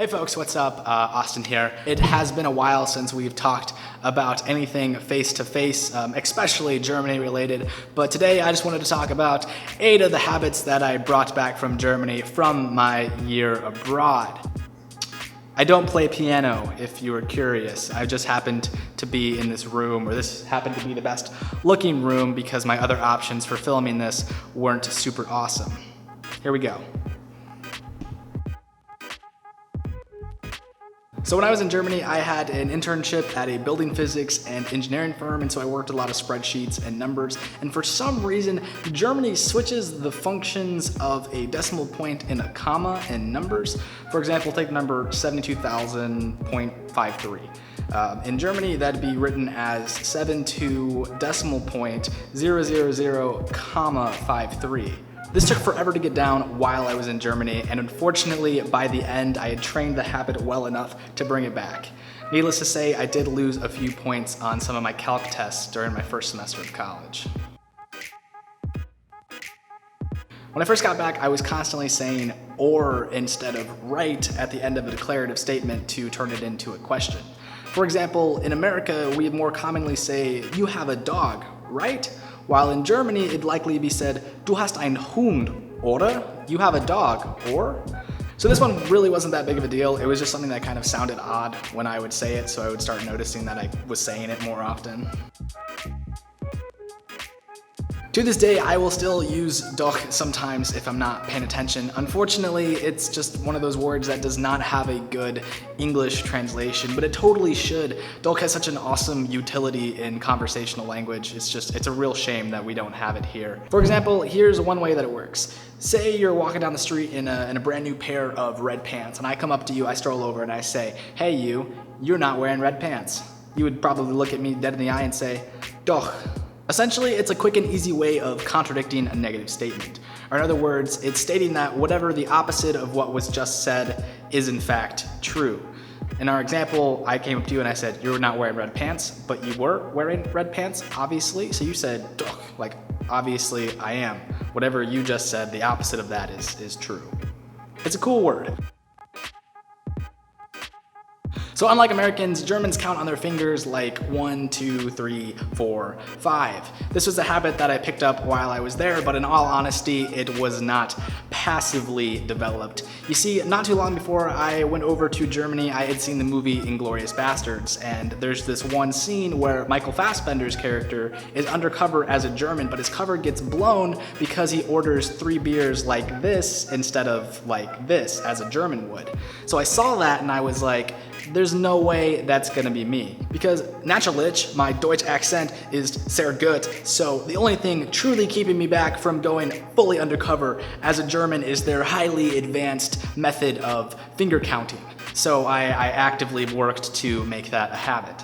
Hey folks, what's up? Austin here. It has been a while since we've talked about anything face-to-face, especially Germany related, but today I just wanted to talk about 8 of the habits that I brought back from Germany from my year abroad. I don't play piano, if you were curious. I just happened to be in this room, or this happened to be the best looking room because my other options for filming this weren't super awesome. Here we go. So when I was in Germany, I had an internship at a building physics and engineering firm, and so I worked a lot of spreadsheets and numbers. And for some reason, Germany switches the functions of a decimal point and a comma in numbers. For example, take the number 72,000.53. In Germany, that'd be written as 72 decimal point 000, comma 53. This took forever to get down while I was in Germany, and unfortunately, by the end, I had trained the habit well enough to bring it back. Needless to say, I did lose a few points on some of my calc tests during my first semester of college. When I first got back, I was constantly saying "or" instead of "right" at the end of a declarative statement to turn it into a question. For example, in America, we more commonly say, "You have a dog, right?" While in Germany, it'd likely be said, "Du hast einen Hund, oder?" You have a dog, or? So this one really wasn't that big of a deal. It was just something that kind of sounded odd when I would say it, so I would start noticing that I was saying it more often. To this day, I will still use Doch sometimes if I'm not paying attention. Unfortunately, it's just one of those words that does not have a good English translation, but it totally should. Doch has such an awesome utility in conversational language. It's a real shame that we don't have it here. For example, here's one way that it works. Say you're walking down the street in a brand new pair of red pants, and I come up to you, I stroll over, and I say, "Hey you're not wearing red pants." You would probably look at me dead in the eye and say, "Doch." Essentially, it's a quick and easy way of contradicting a negative statement. Or in other words, it's stating that whatever the opposite of what was just said is in fact true. In our example, I came up to you and I said, "You're not wearing red pants," but you were wearing red pants, obviously. So you said, "Doch," like, obviously I am. Whatever you just said, the opposite of that is true. It's a cool word. So unlike Americans, Germans count on their fingers like 1, 2, 3, 4, 5. This was a habit that I picked up while I was there, but in all honesty, it was not passively developed. You see, not too long before I went over to Germany, I had seen the movie Inglourious Basterds, and there's this one scene where Michael Fassbender's character is undercover as a German, but his cover gets blown because he orders 3 beers like this instead of like this, as a German would. So I saw that and I was like, there's no way that's gonna be me. Because natürlich, my Deutsch accent is sehr gut, so the only thing truly keeping me back from going fully undercover as a German is their highly advanced method of finger counting. So I actively worked to make that a habit.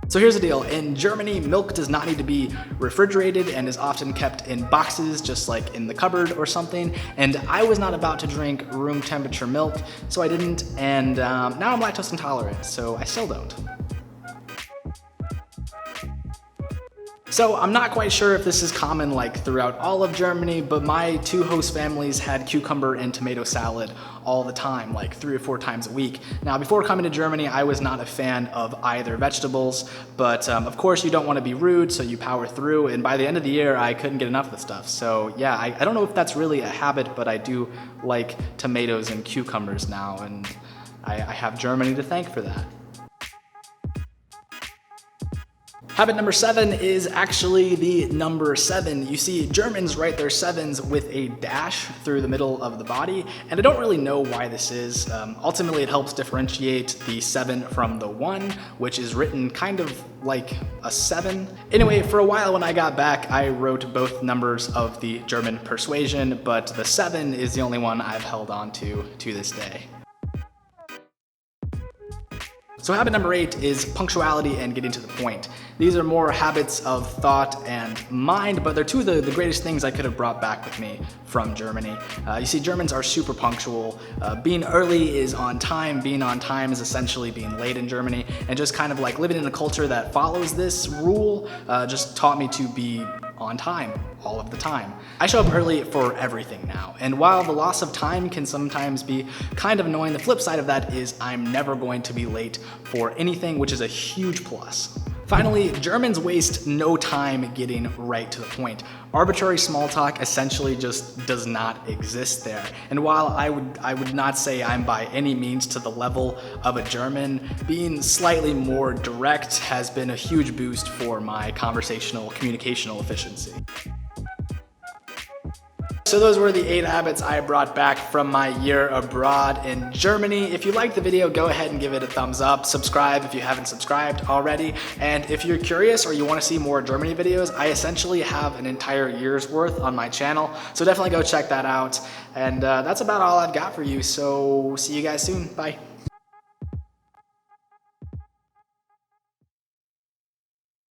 So here's the deal. In Germany, milk does not need to be refrigerated and is often kept in boxes, just like in the cupboard or something. And I was not about to drink room temperature milk, so I didn't. And now I'm lactose intolerant, so I still don't. So I'm not quite sure if this is common like throughout all of Germany, but my 2 host families had cucumber and tomato salad all the time, like 3 or 4 times a week. Now, before coming to Germany, I was not a fan of either vegetables, but of course you don't want to be rude, so you power through, and by the end of the year, I couldn't get enough of the stuff. So yeah, I don't know if that's really a habit, but I do like tomatoes and cucumbers now, and I have Germany to thank for that. Habit number 7 is actually the number 7. You see, Germans write their 7s with a dash through the middle of the body, and I don't really know why this is. Ultimately, it helps differentiate the 7 from the 1, which is written kind of like a 7. Anyway, for a while when I got back, I wrote both numbers of the German persuasion, but the 7 is the only one I've held on to this day. So habit number 8 is punctuality and getting to the point. These are more habits of thought and mind, but they're 2 of the greatest things I could have brought back with me from Germany. You see, Germans are super punctual. Being early is on time. Being on time is essentially being late in Germany. And just kind of like living in a culture that follows this rule just taught me to be on time, all of the time. I show up early for everything now, and while the loss of time can sometimes be kind of annoying, the flip side of that is I'm never going to be late for anything, which is a huge plus. Finally, Germans waste no time getting right to the point. Arbitrary small talk essentially just does not exist there. And while I would not say I'm by any means to the level of a German, being slightly more direct has been a huge boost for my conversational communicational efficiency. So those were the 8 habits I brought back from my year abroad in Germany. If you liked the video, go ahead and give it a thumbs up. Subscribe if you haven't subscribed already. And if you're curious or you want to see more Germany videos, I essentially have an entire year's worth on my channel. So definitely go check that out. And that's about all I've got for you. So see you guys soon. Bye.